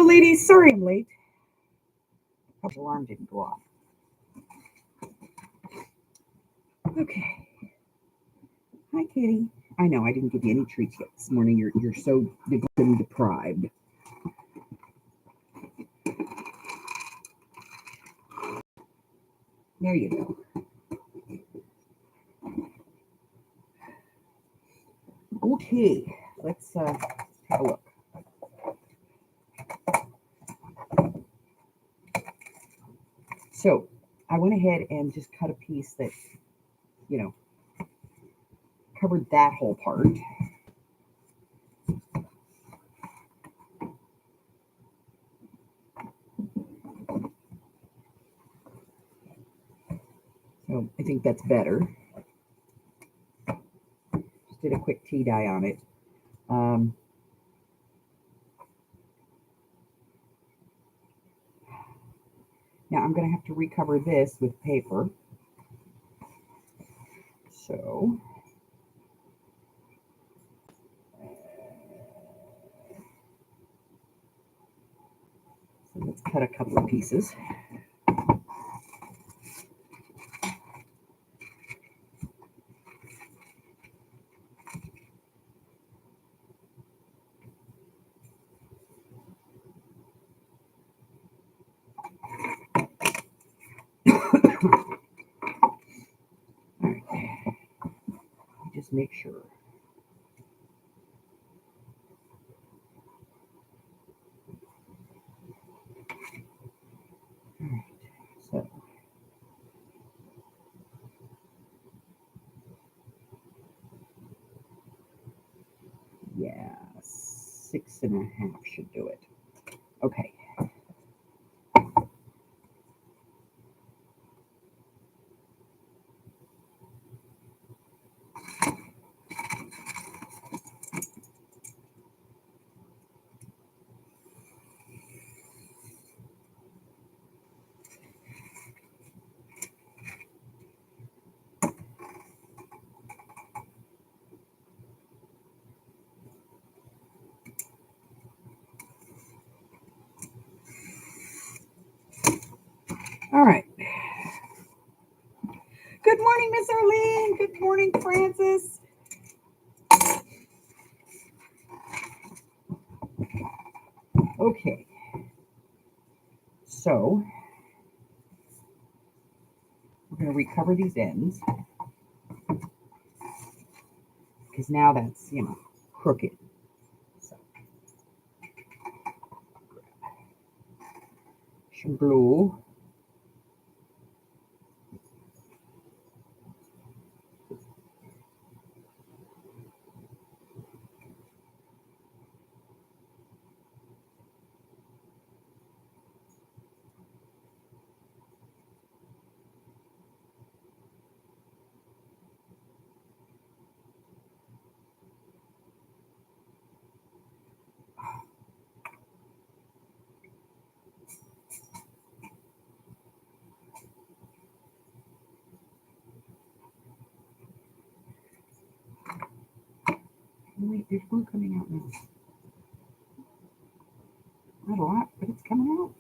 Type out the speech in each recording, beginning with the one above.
ladies, sorry I'm late. The alarm didn't go off. Okay. Hi, Kitty. I know I didn't give you any treats yet this morning. You're so deprived. There you go. Okay, let's have a look. So I went ahead and just cut a piece that, covered that whole part. So I think that's better. Just did a quick tea dye on it. Now I'm going to have to recover this with paper. So let's cut a couple of pieces. All right. Just make sure. All right. So yeah, 6.5 should do it. Okay. All right. Good morning, Miss Arlene. Good morning, Francis. Okay. So we're going to recover these ends because now that's, crooked. So some glue. Wait, there's one coming out now. Not a lot, but it's coming out.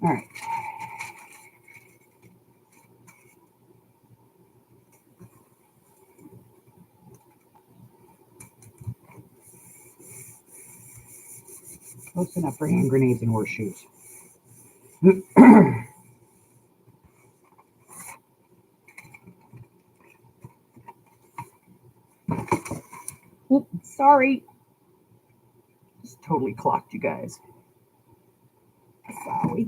All right. Close enough for hand grenades and horseshoes. Oops, sorry. Just totally clocked you guys. Sorry.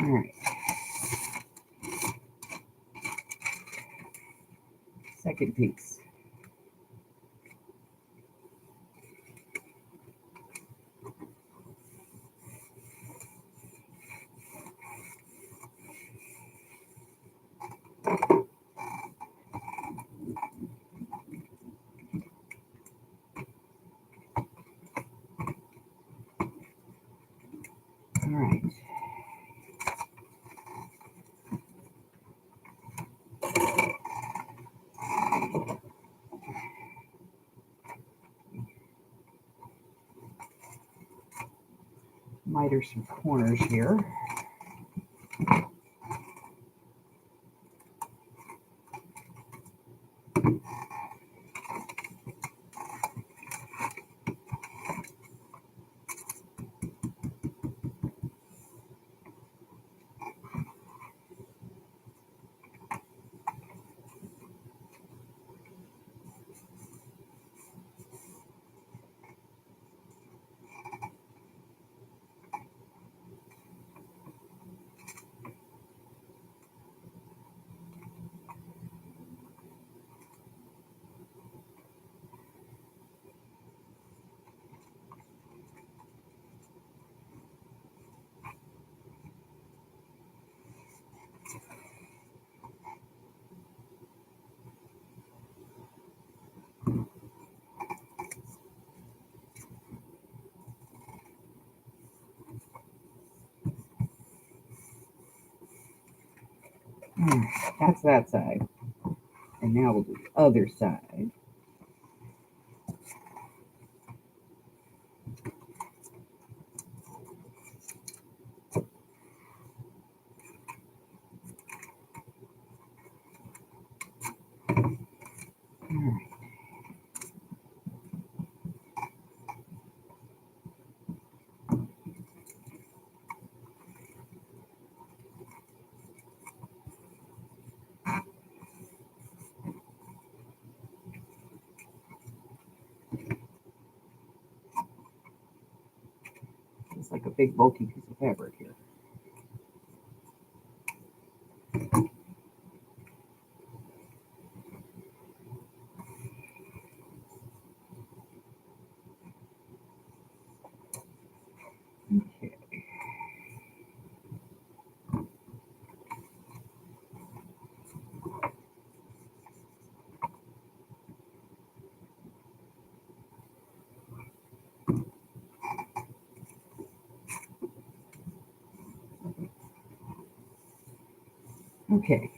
All right. Second piece. All right. Miter some corners here. That's that side. And now we'll do the other side. All right. It's like a big bulky piece of fabric here. Okay. Okay.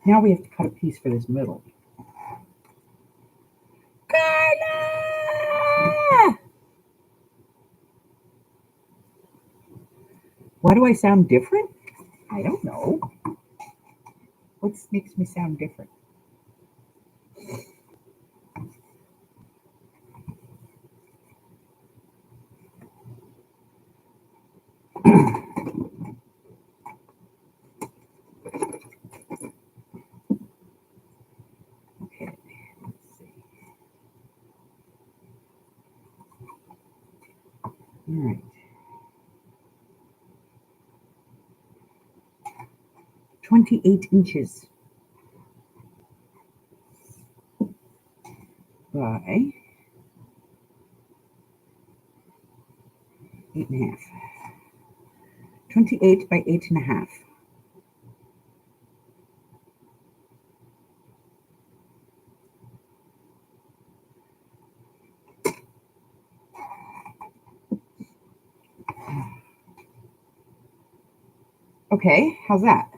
Now we have to cut a piece for this middle. Carla! Why do I sound different? I don't know. What makes me sound different? Okay, let's see. All right. 28 inches by 8.5. 28 by 8.5. Okay, how's that?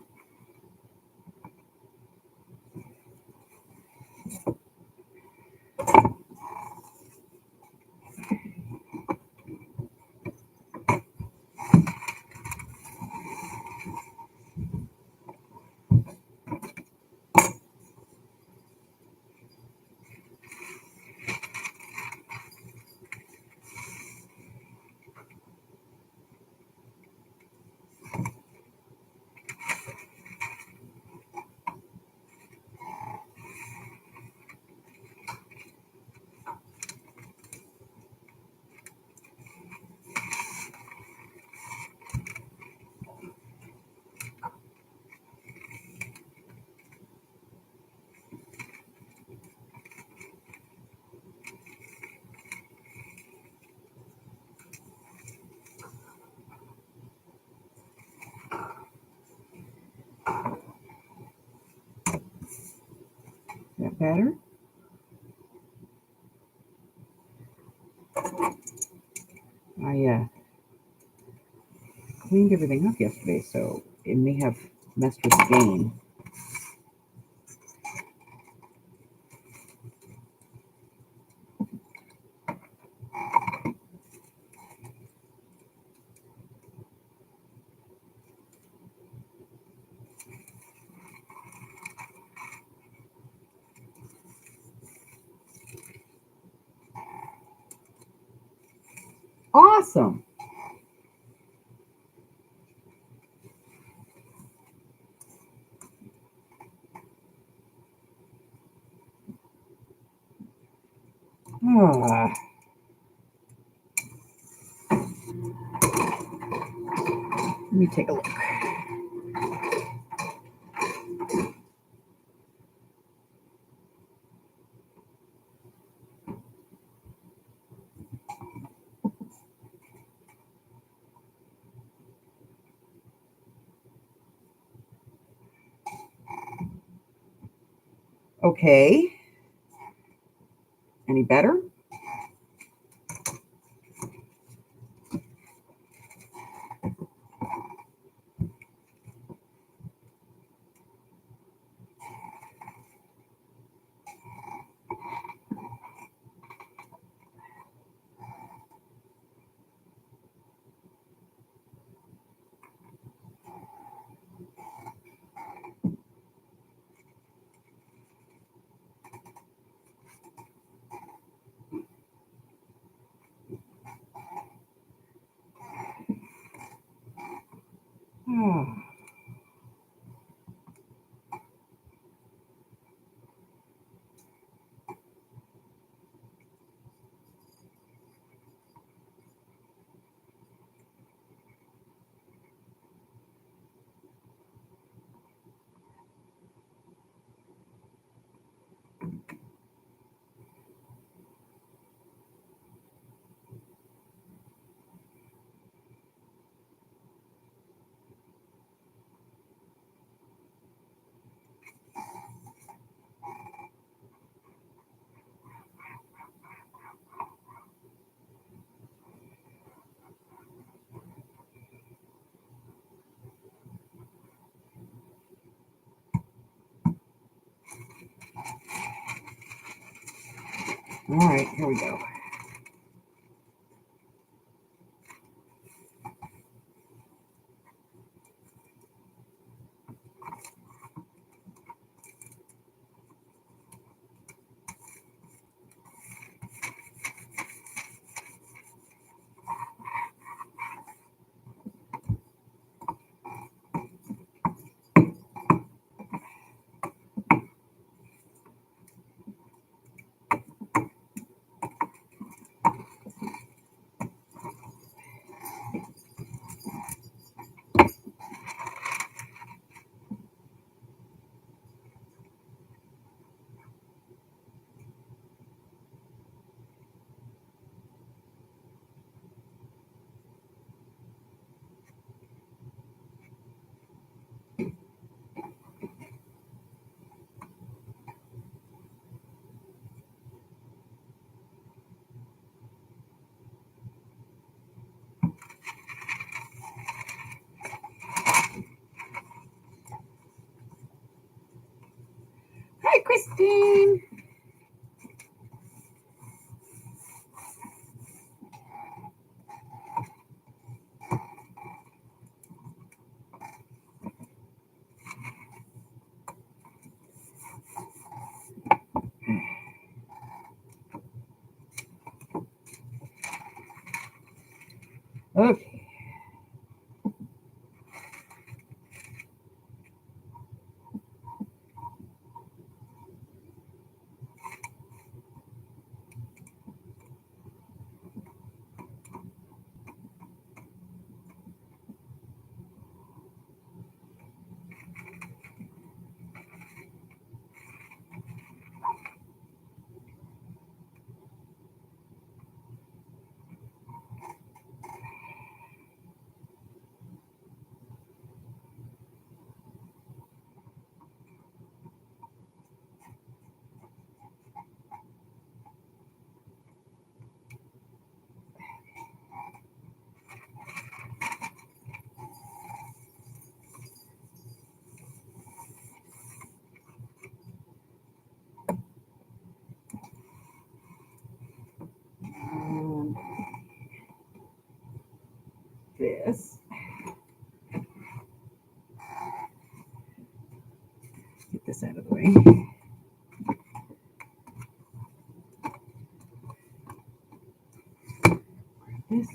better? I cleaned everything up yesterday, so it may have messed with the game. Awesome. Ah. Let me take a look. Okay. Any better? Ah. All right, here we go. Hi, Christine. Okay. this. Get this out of the way. This.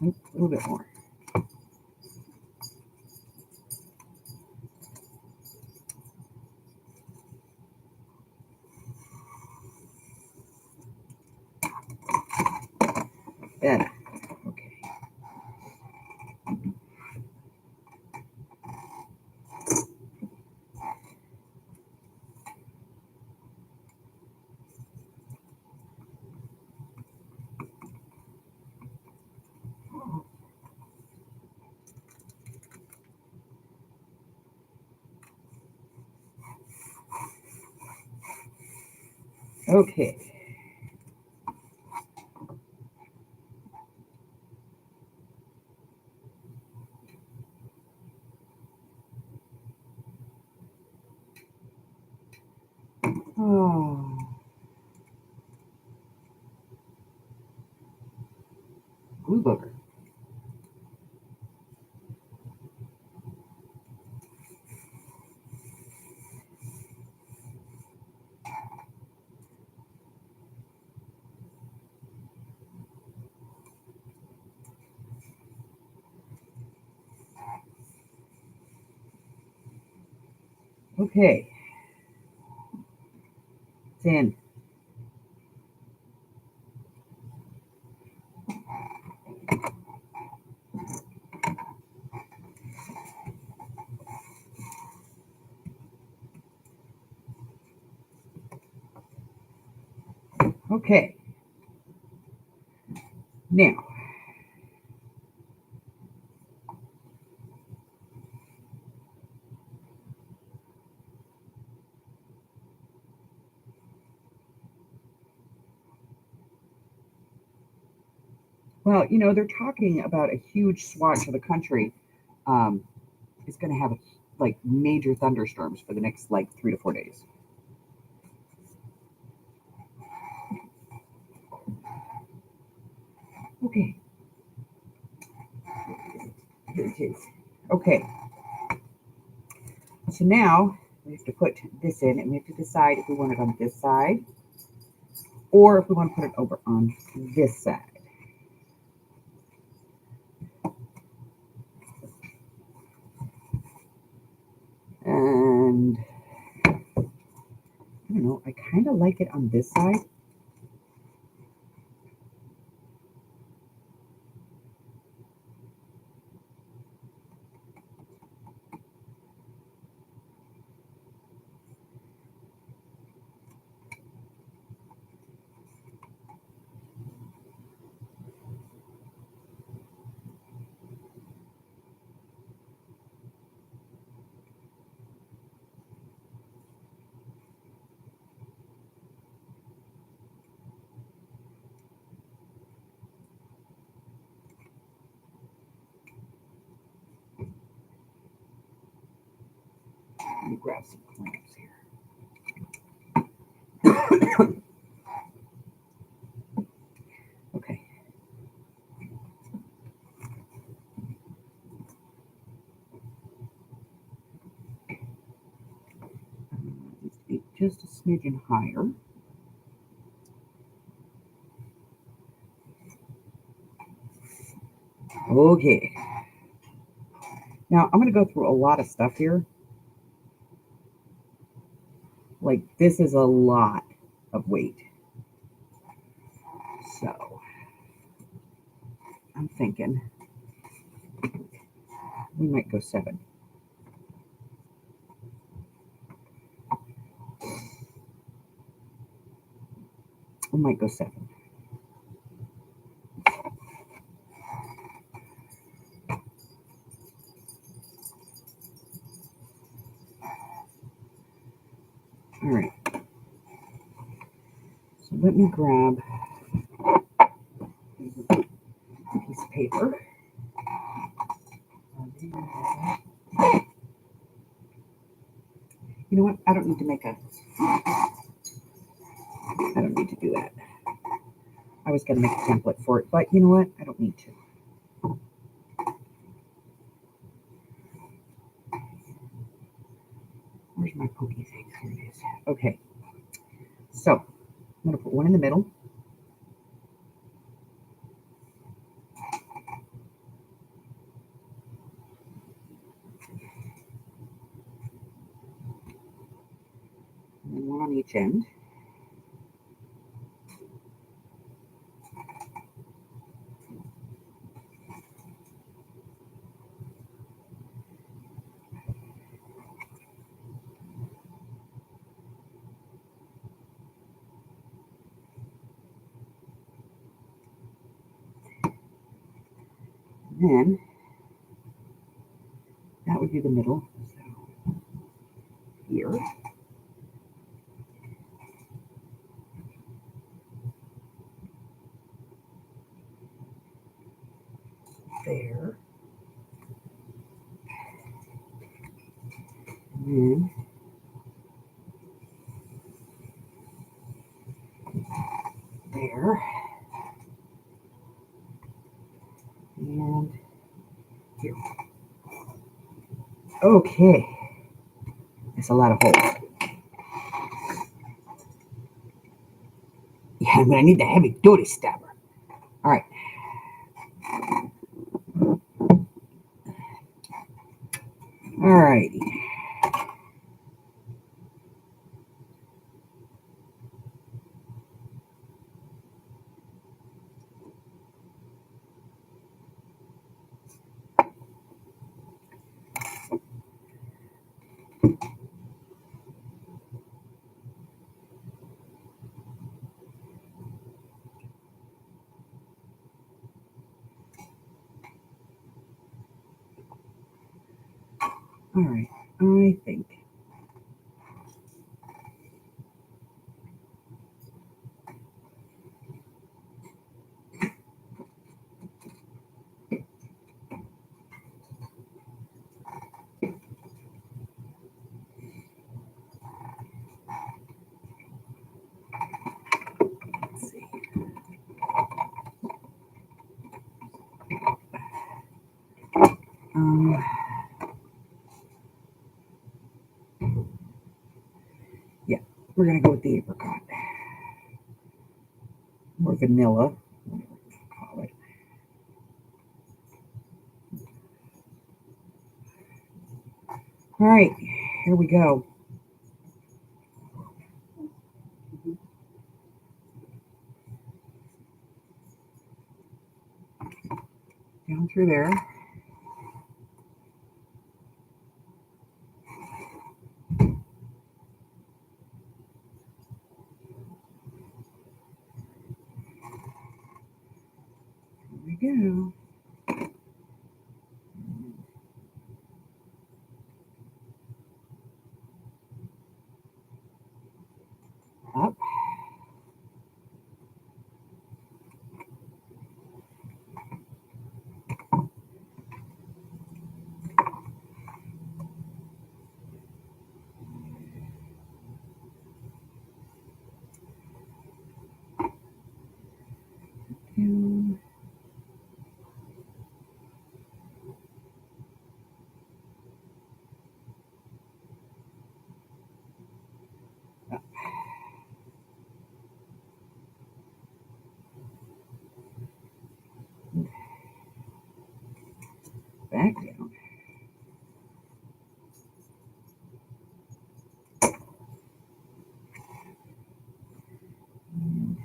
A little bit more. Better. Okay. Okay. Oh. Glue booger. Okay. It's in. Okay. Now, well, they're talking about a huge swatch of the country is going to have like major thunderstorms for the next like 3 to 4 days. Okay. Here it is. Okay. So now we have to put this in, and we have to decide if we want it on this side or if we want to put it over on this side. And I don't know, I kind of like it on this side. Let me grab some clamps here. Okay. Needs to be just a smidgen higher. Okay. Now I'm going to go through a lot of stuff here. Like this is a lot of weight. So I'm thinking we might go 7. We might go 7. All right. So let me grab a piece of paper. know what? I don't need to make a, I don't need to do that. I was going to make a template for it, but you know what? I don't need to. Where's my pokey thing? Here it is. Okay. So I'm going to put one in the middle. And one on each end. And then that would be the middle. So here. There. And then there. And here. Okay. That's a lot of holes. Yeah, I'm going to need the heavy duty stabber. All right. All righty. All right. I think let's see. Yeah, we're gonna go with the apricot or vanilla, whatever you call it. All right, here we go. Down through there. Here we go. Up. Down. Up. Back down. And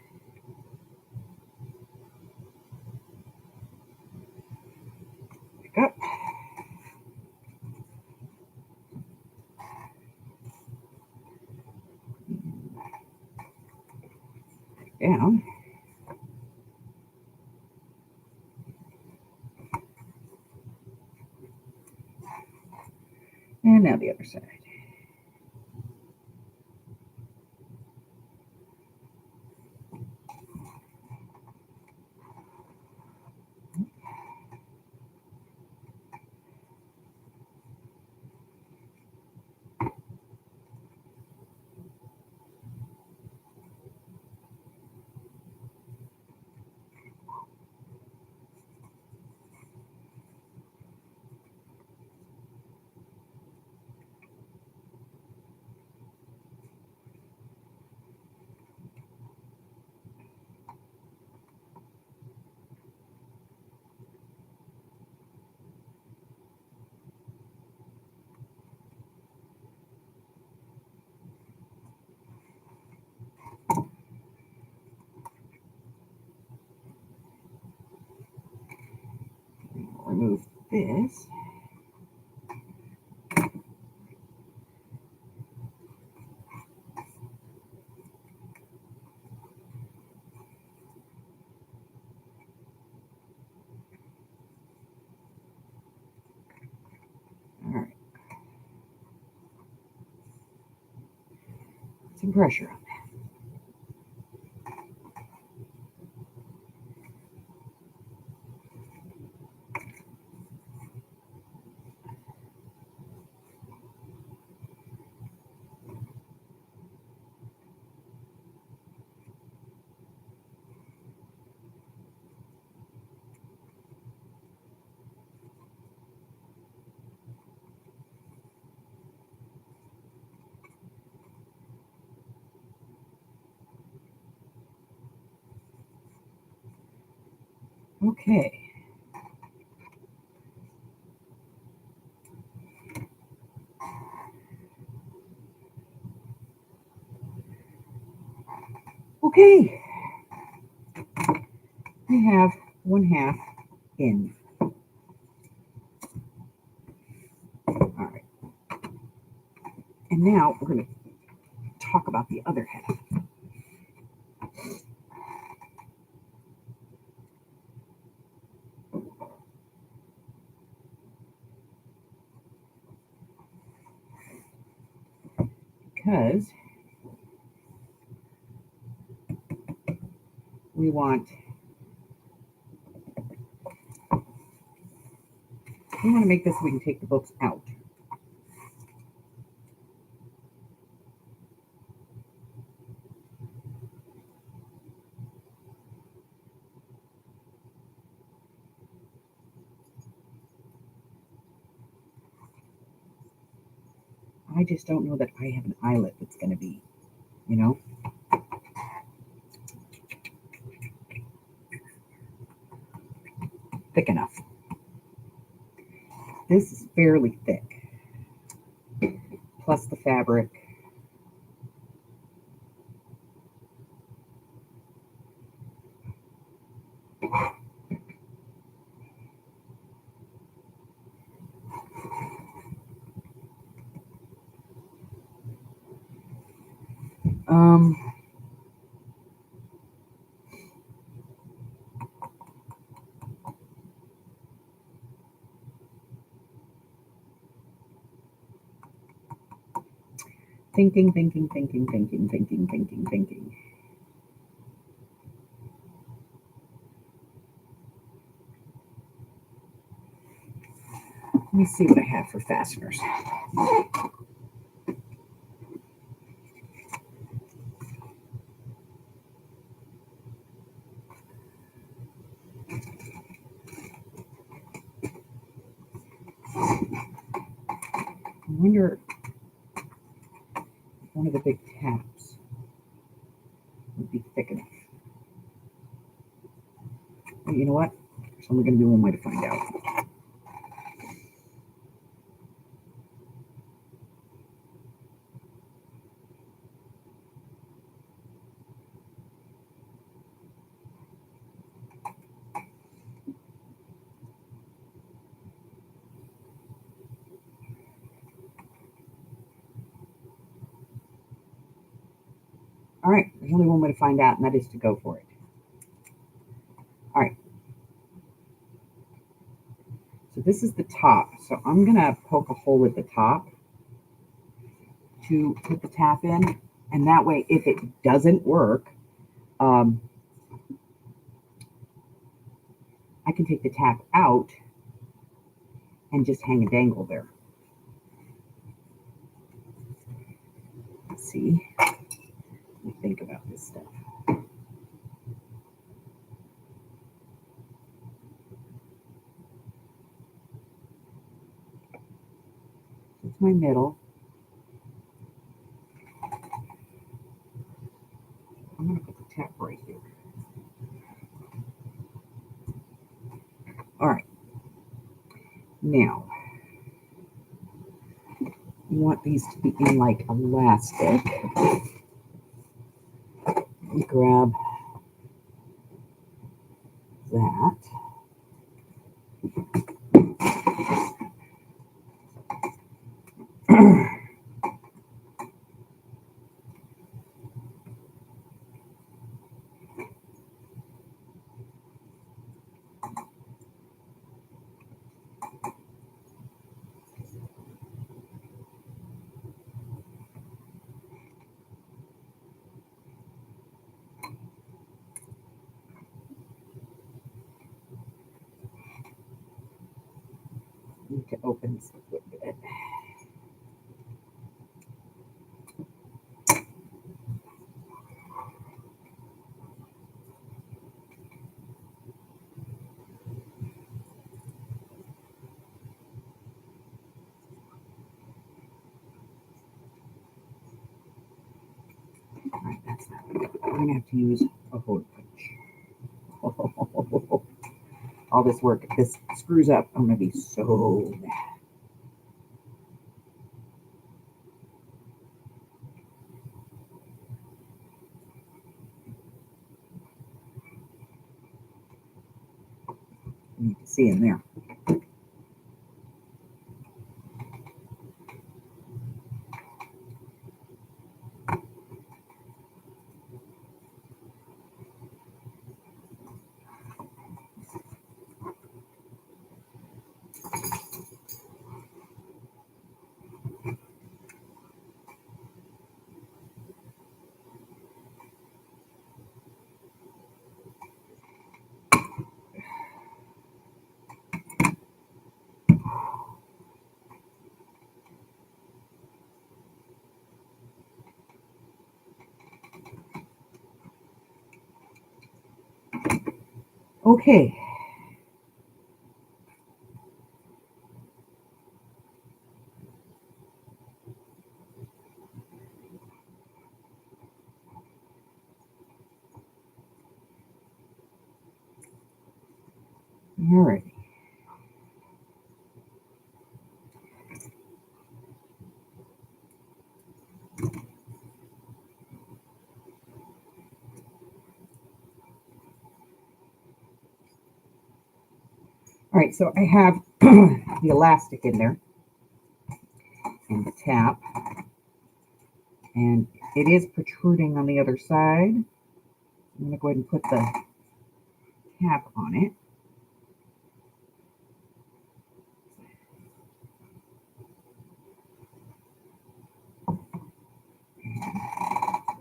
back up. Down. And now the other side. remove this. All right. Some pressure on that. Okay. Okay. We have 1/2 in. All right. And now we're going to talk about the other half. Because we want to make this so we can take the books out. I just don't know that I have an eyelet that's going to be, thick enough. This is fairly thick, plus the fabric. Um, thinking. Let me see what I have for fasteners. I wonder if one of the big tabs would be thick enough. Well, you know what? There's only going to be one way to find out. All right, there's only one way to find out, and that is to go for it. All right. So this is the top. So I'm going to poke a hole at the top to put the tap in. And that way, if it doesn't work, I can take the tap out and just hang a dangle there. Let's see. Let me think about this stuff. It's my middle. I'm going to put the tap right here. All right. Now, you want these to be in like elastic. Let me grab that. need to open this a little bit. All right, that's not good. We're going to have to use a hole punch. All this work, if this screws up, I'm going to be so mad. You need to see in there. Okay. All right. All right, so I have the elastic in there and the tap, and it is protruding on the other side. I'm going to go ahead and put the tap on it.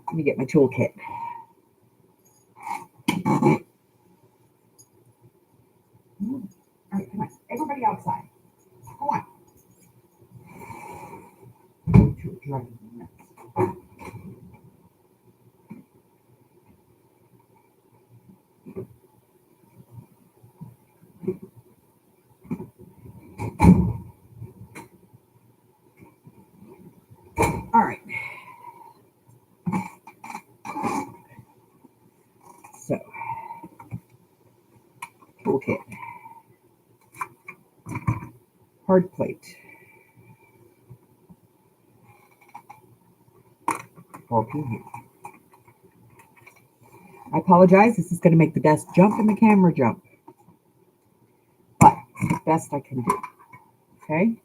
Let me get my toolkit. All right, come on. Everybody outside. Come on. All right. So, toolkit. Hard plate. Okay. I apologize. This is going to make the desk jump and the camera jump. But the best I can do. Okay.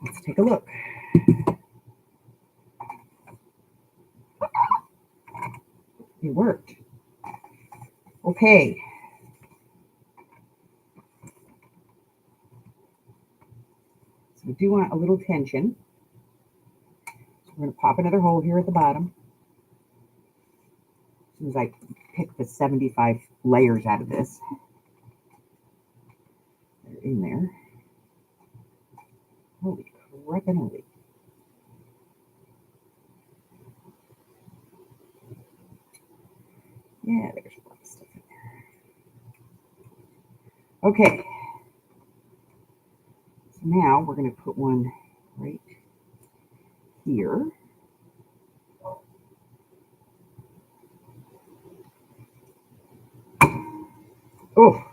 Let's take a look. It worked. Okay. So we do want a little tension. So we're going to pop another hole here at the bottom. As soon as I pick the 75 layers out of this, they're in there. Holy crap and holy. Yeah, there's a lot of stuff in there. Okay. So now we're going to put one right here. Oh,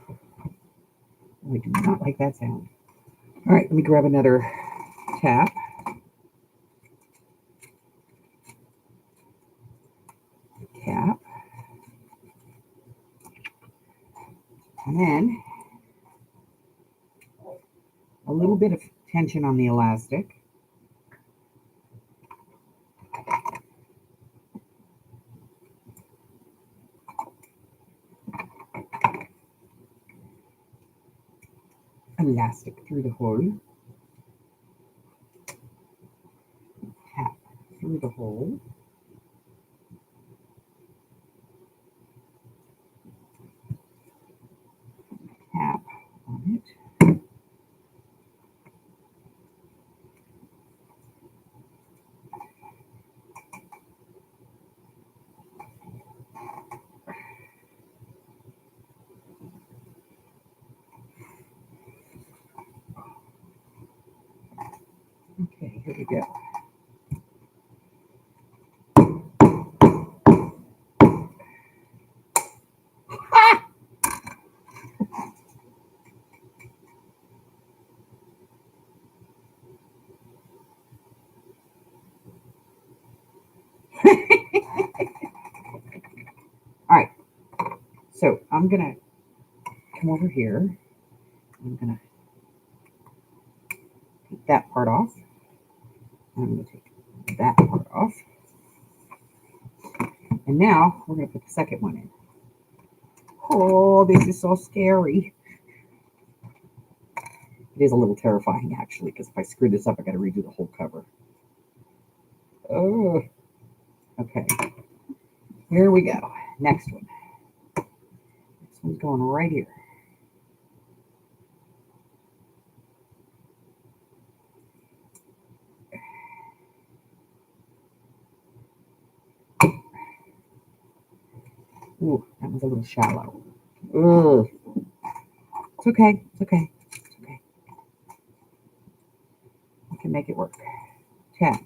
I do not like that sound. All right, let me grab another tap. Cap. And then a little bit of tension on the elastic. Elastic through the hole. Tap through the hole. Here we go. All right. So I'm going to come over here. I'm going to take that part off. I'm going to take that part off. And now we're going to put the second one in. Oh, this is so scary. It is a little terrifying, actually, because if I screw this up, I got to redo the whole cover. Oh, okay. Here we go. Next one. This one's going right here. Ooh, that was a little shallow. Ugh. It's okay. It's okay. It's okay. I can make it work. Tap.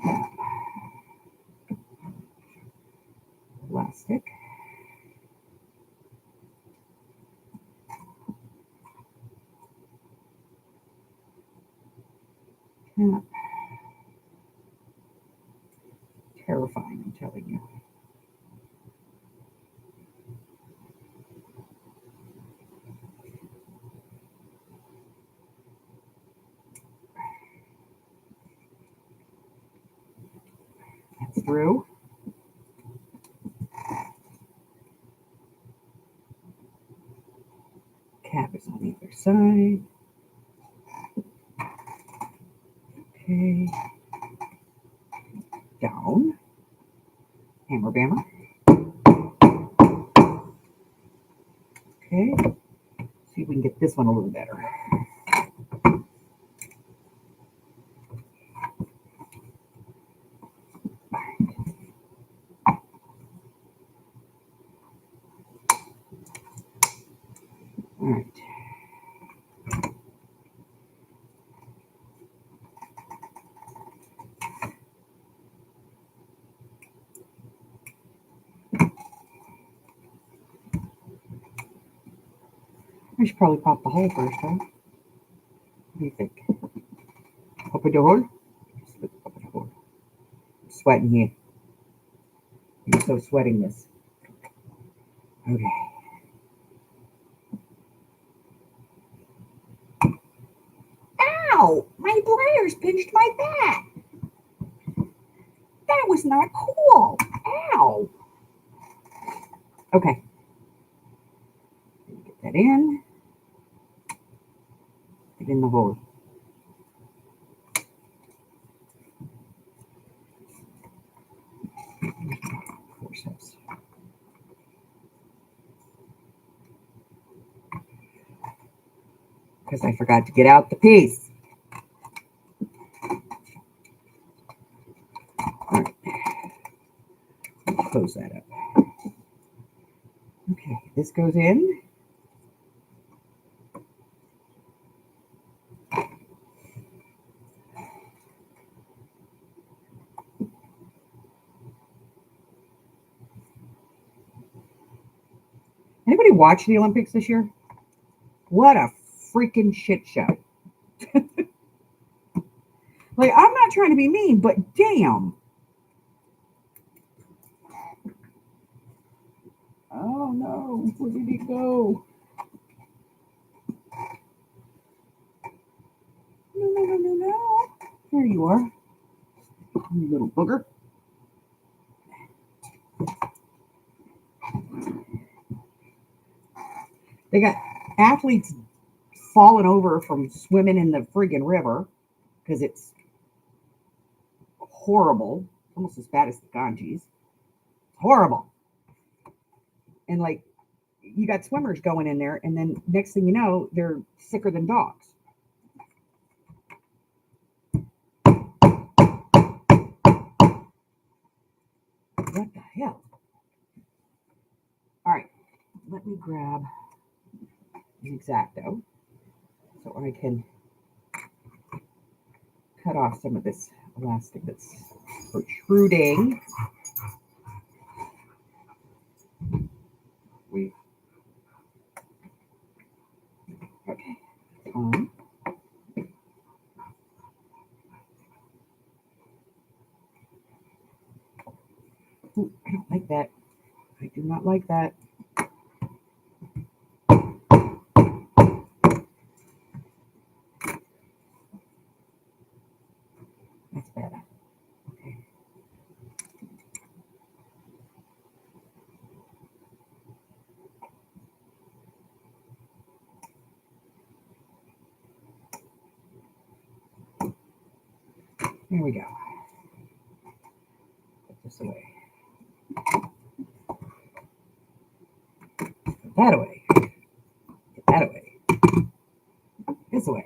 Tap. Elastic. Tap. Terrifying, I'm telling you. That's through. Cap is on the other side. Okay. Down. Hammer bammer. Okay. See if we can get this one a little better. All right. I should probably pop the hole first, huh? What do you think? Open the hole? Open the hole. I'm sweating here. I'm so sweating this. Okay. Ow! My pliers pinched my back. That was not cool. Ow. Okay. Get that in. Get in the hole. Forceps. Because I forgot to get out the piece. All right. Close that up. Okay, this goes in. Anybody watch the Olympics this year? What a freaking shit show. Like, I'm not trying to be mean, but damn. Oh no, where did he go? No, no, no, no, no. There you are. You little booger. They got athletes falling over from swimming in the friggin' river because it's horrible. Almost as bad as the Ganges. It's horrible. And like, you got swimmers going in there, and then next thing you know, they're sicker than dogs. What the hell? All right, let me grab an X-Acto so I can cut off some of this elastic that's protruding. Okay. Ooh, I don't like that. I do not like that. That's better. Okay. There we go. Put this away. Put that away. Get that away. This away.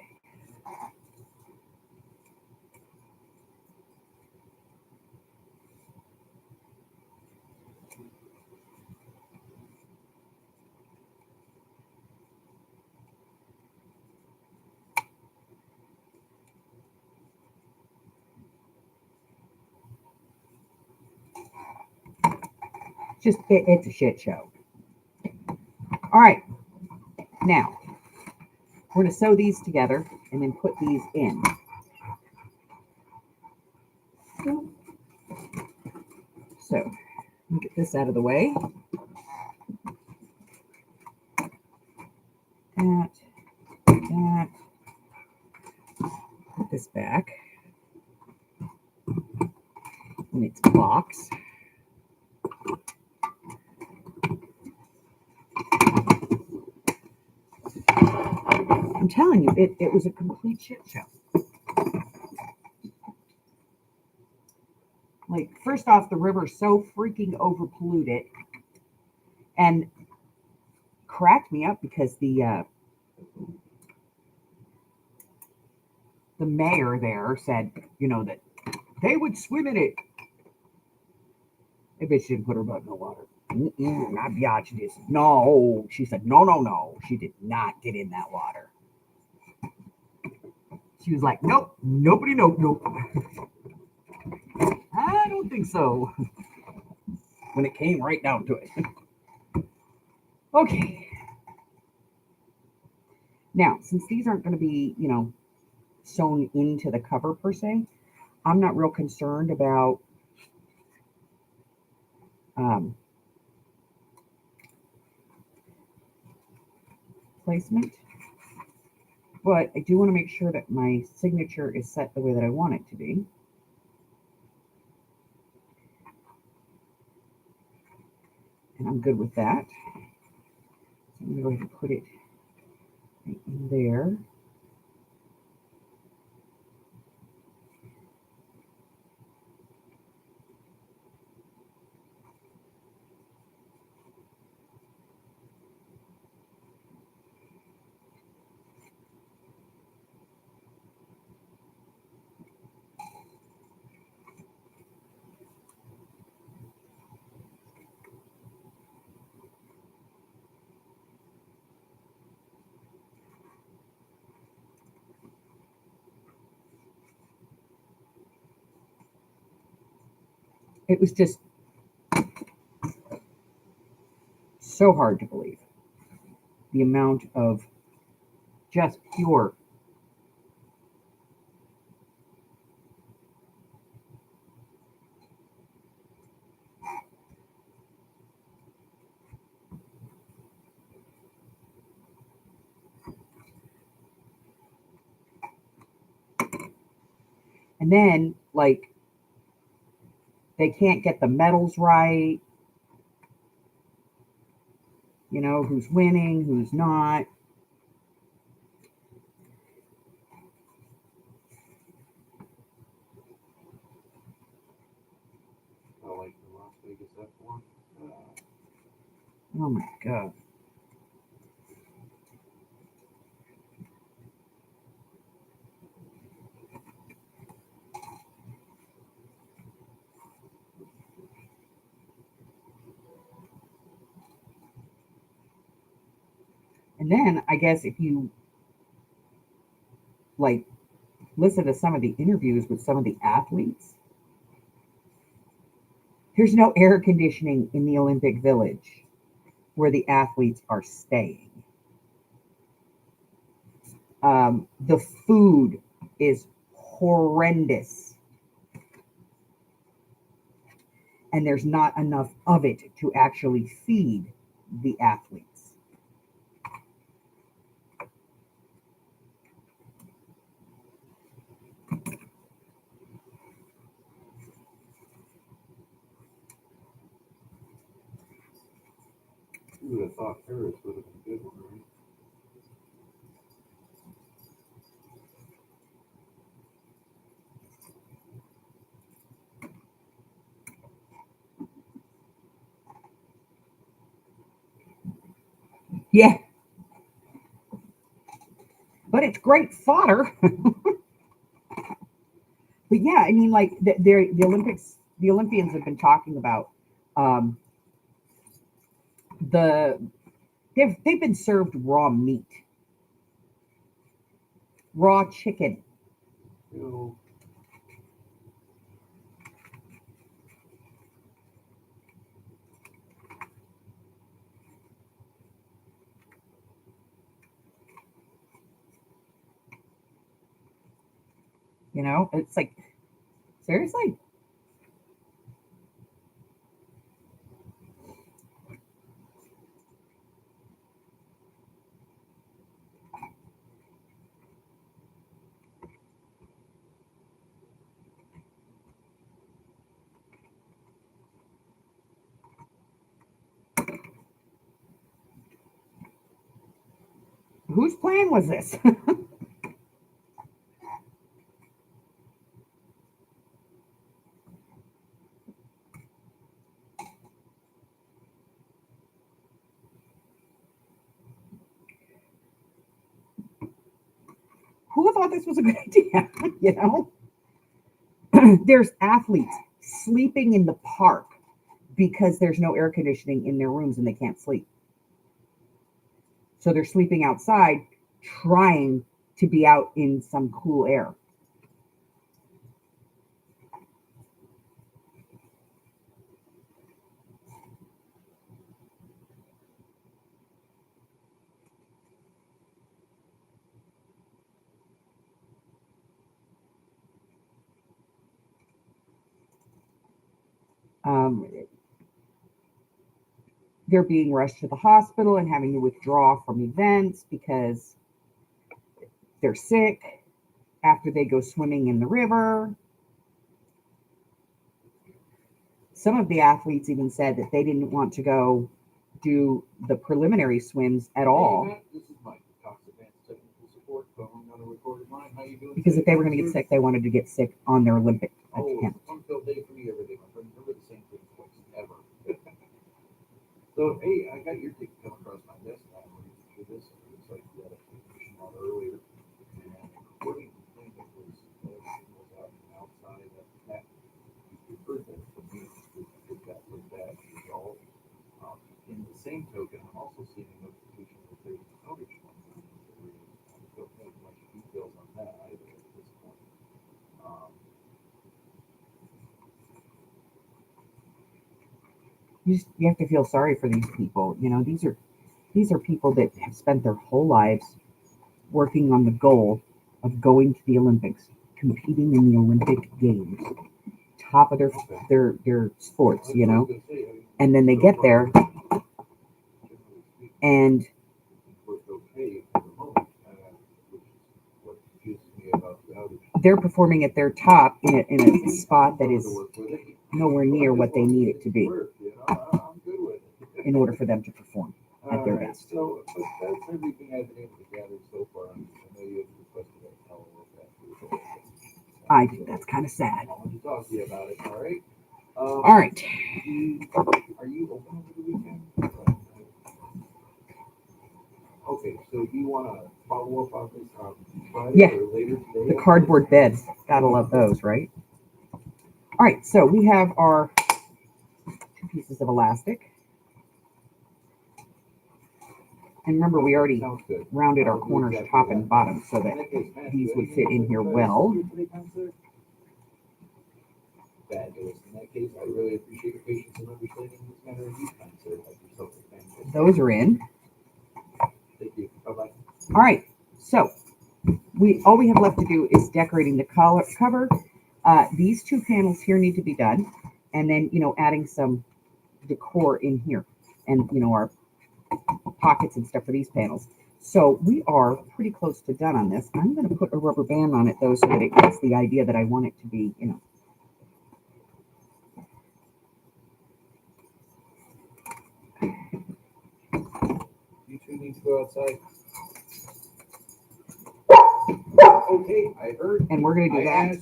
It's a shit show. All right. Now, we're going to sew these together and then put these in. So, let me get this out of the way. That. Put this back in its box. I'm telling you, it was a complete shit show. Like, first off, the river's so freaking overpolluted, and cracked me up because the mayor there said, that they would swim in it. I bet she didn't put her butt in the water. Not biatch. No, she said, no. She did not get in that water. She was like, nope, nobody, nope. I don't think so. When it came right down to it. Okay. Now, since these aren't going to be, sewn into the cover per se, I'm not real concerned about placement. But I do want to make sure that my signature is set the way that I want it to be. And I'm good with that. So I'm going to put it right in there. It was just so hard to believe the amount of just pure and then like they can't get the medals right, who's winning, who's not. Like the Las Vegas F1. Oh my God. And then I guess if you like listen to some of the interviews with some of the athletes. There's no air conditioning in the Olympic Village where the athletes are staying. The food is horrendous. And there's not enough of it to actually feed the athletes. You would have thought Paris would have been a good one, right? Yeah. But it's great fodder. But yeah, I mean, like the Olympics, the Olympians have been talking about um, the they've been served raw meat, raw chicken. You know, You know, it's like seriously. Whose plan was this? Who thought this was a good idea? You know, there's athletes sleeping in the park because there's no air conditioning in their rooms and they can't sleep. So they're sleeping outside trying to be out in some cool air. Um, they're being rushed to the hospital and having to withdraw from events because they're sick after they go swimming in the river. Some of the athletes even said that they didn't want to go do the preliminary swims at hey, all Matt, this is Mike, Cox Advanced Technical Support, calling on a recorded line. How you doing? because if they today, were going to get sir? sick, they wanted to get sick on their Olympic Oh, it's attempt. a fun-filled day for me every day, my friend. Never the same thing twice, ever. So, hey, I got your ticket come across my desk now. I'm reading through this. It looks like you had a commission on earlier. And according to the plaintiff, everything was out and outside of that. You heard that from me. Get that looked at, resolved. In the same token, I'm also seeing a notification that there's an outage going on. I don't have much details on that either at this point. Um, You have to feel sorry for these people. You know, these are people that have spent their whole lives working on the goal of going to the Olympics, competing in the Olympic Games, top of their sports. You know, and then they get there and they're performing at their top in a spot that is nowhere near what they need it to be in order for them to perform at their best. So, but that's everything I've been able to gather so far. I know you have requested that towel look at. I think that's kind of sad. I want to talk to you about it. All right. All right. Are you open over the weekend? Okay, so do you want to follow up on this Friday Yeah. or later today? The cardboard beds. Gotta love those, right? All right. So we have our 2 pieces of elastic. And remember, we already Sounds good. rounded our I'll do corners exactly top that. and bottom so that these would fit in here well. Fabulous. In that case, I really appreciate your patience and understanding this matter of these kinds of like yourself. Those are in. Thank you. Bye-bye. All right. So all we have left to do is decorating the cover. These two panels here need to be done. And then, adding some decor in here. And, our pockets and stuff for these panels. So we are pretty close to done on this. I'm going to put a rubber band on it, though, so that it gets the idea that I want it to be, You two need to go outside. Okay, I heard. And we're going to do that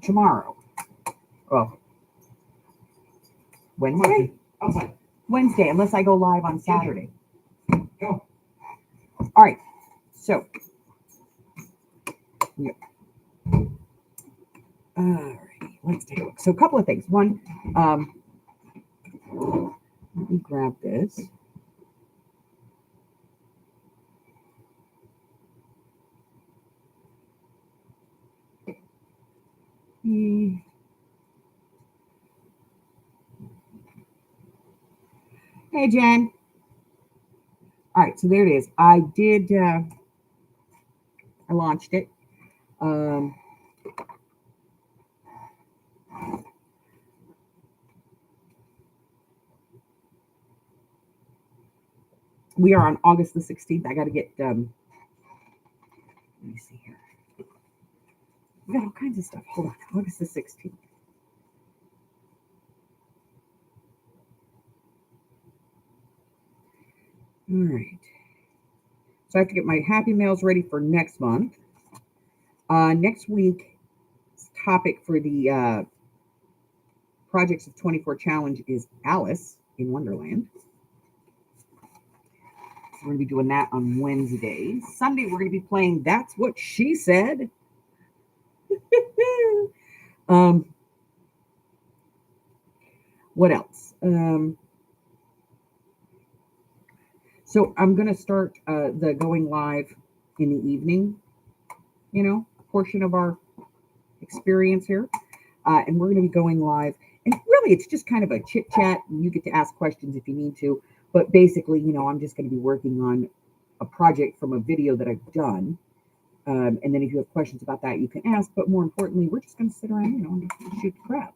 tomorrow. Well, Wednesday? Outside. Wednesday, unless I go live on Saturday. Go. All right. So, yeah. All right. Let's take a look. So, a couple of things. One, let me grab this. Hey, Jen. All right, so there it is. I launched it. We are on August the 16th. I got to get, let me see here. We got all kinds of stuff. Hold on, August the 16th. All right. So I have to get my Happy Mails ready for next month. Next week's topic for the Projects of 24 Challenge is Alice in Wonderland. So we're going to be doing that on Wednesday. Sunday, we're going to be playing That's What She Said. What else? So I'm going to start the going live in the evening, portion of our experience here. And we're going to be going live. And really, it's just kind of a chit chat. And you get to ask questions if you need to. But basically, I'm just going to be working on a project from a video that I've done. And then if you have questions about that, you can ask. But more importantly, we're just going to sit around, and shoot the crap.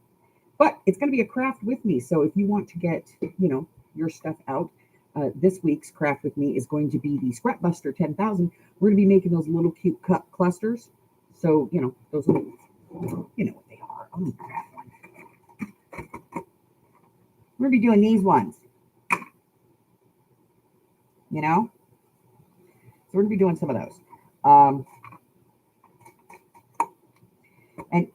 But it's going to be a craft with me. So if you want to get, your stuff out, this week's craft with me is going to be the Scrap Buster 10,000. We're going to be making those little cute cut clusters. So, those little, you know what they are. Let me grab one. We're going to be doing these ones. So we're going to be doing some of those. And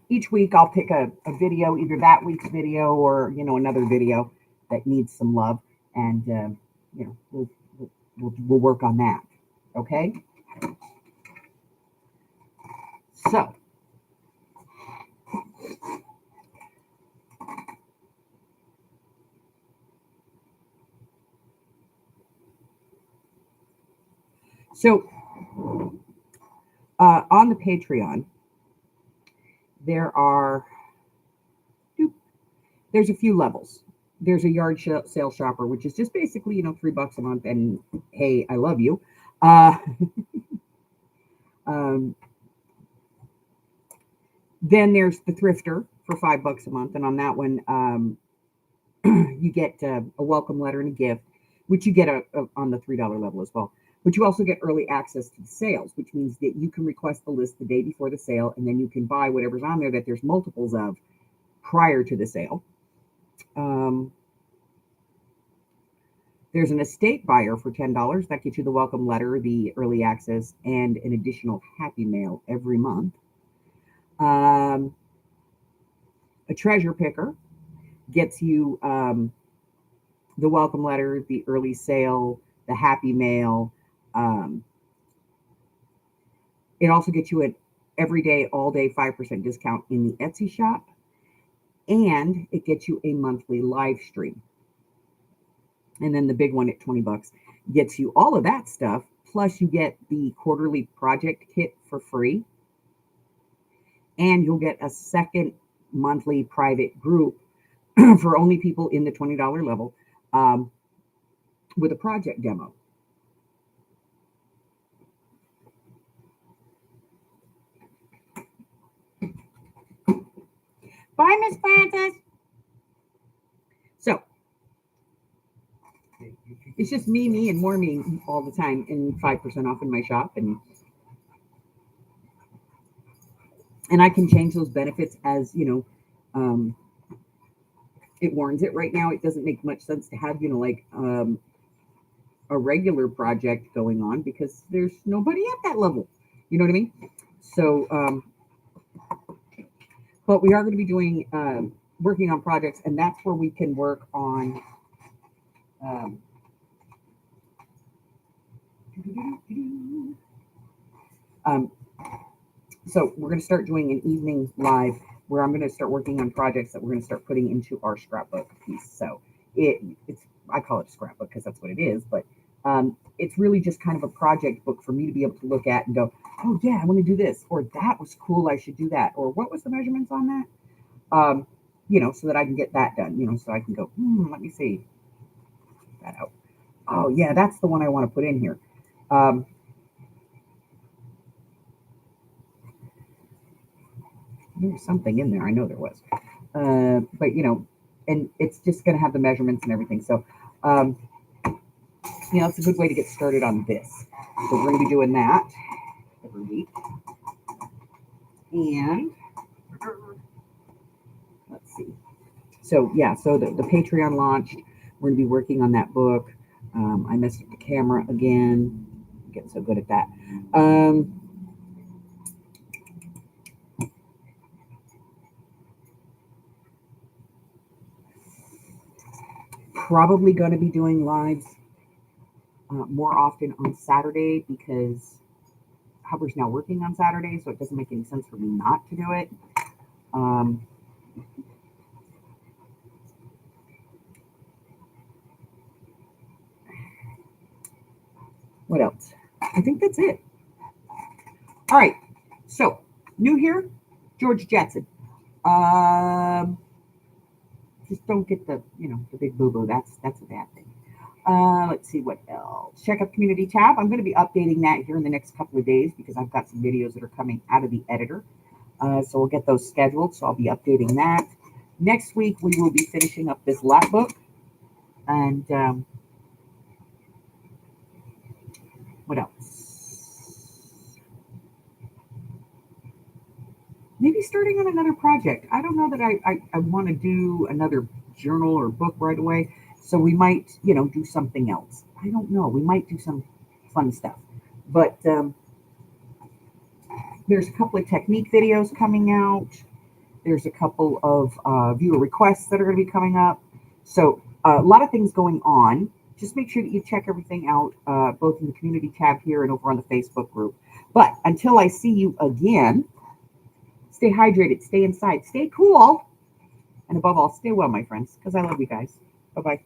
each week I'll pick a video, either that week's video or, another video that needs some love. And, we'll work on that. Okay? So on the Patreon, there's a few levels. There's a yard sale shopper, which is just basically, $3 a month, and hey, I love you. Then there's the thrifter for $5 a month, and on that one, you get a welcome letter and a gift, which you get on the $3 level as well. But you also get early access to the sales, which means that you can request the list the day before the sale, and then you can buy whatever's on there that there's multiples of prior to the sale. There's an estate buyer for $10. That gets you the welcome letter, the early access, and an additional happy mail every month. A treasure picker gets you the welcome letter, the early sale, the happy mail. It also gets you an everyday, all day 5% discount in the Etsy shop. And it gets you a monthly live stream. And then the big one at $20 gets you all of that stuff. Plus, you get the quarterly project kit for free, and you'll get a second monthly private group for only people in the $20 level um, with a project demo. Bye, Miss Francis. So it's just me, and more me all the time, and 5% off in my shop, and I can change those benefits as it warrants it. Right now, it doesn't make much sense to have like a regular project going on because there's nobody at that level. You know what I mean? So, but we are going to be doing working on projects, and that's where we can work on. Um, um, so we're going to start doing an evening live where I'm going to start working on projects that we're going to start putting into our scrapbook piece. So it's I call it a scrapbook because that's what it is, but it's really just kind of a project book for me to be able to look at and go, oh yeah, I want to do this, or that was cool, I should do that, or what was the measurements on that, so that I can get that done, so I can go, let me see that out. Oh yeah, that's the one I want to put in here. There was something in there. I know there was. But and it's just going to have the measurements and everything. So, it's a good way to get started on this. So we're going to be doing that every week. And let's see. So yeah, so the Patreon launched. We're going to be working on that book. I messed up the camera again. I'm getting so good at that. Probably going to be doing lives more often on Saturday because Hubbard's now working on Saturday, so it doesn't make any sense for me not to do it. What else? I think that's it. All right. So, new here, George Jetson. Just don't get the big boo boo. That's a bad thing. Let's see what else. Check out community tab. I'm going to be updating that here in the next couple of days because I've got some videos that are coming out of the editor. So we'll get those scheduled. So I'll be updating that. Next week we will be finishing up this Lapbook, and what else? Maybe starting on another project. I don't know that I want to do another journal or book right away. So we might, do something else. I don't know. We might do some fun stuff. But there's a couple of technique videos coming out. There's a couple of viewer requests that are going to be coming up. So a lot of things going on. Just make sure that you check everything out, both in the community tab here and over on the Facebook group. But until I see you again, stay hydrated, stay inside, stay cool, and above all, stay well, my friends, because I love you guys. Bye-bye.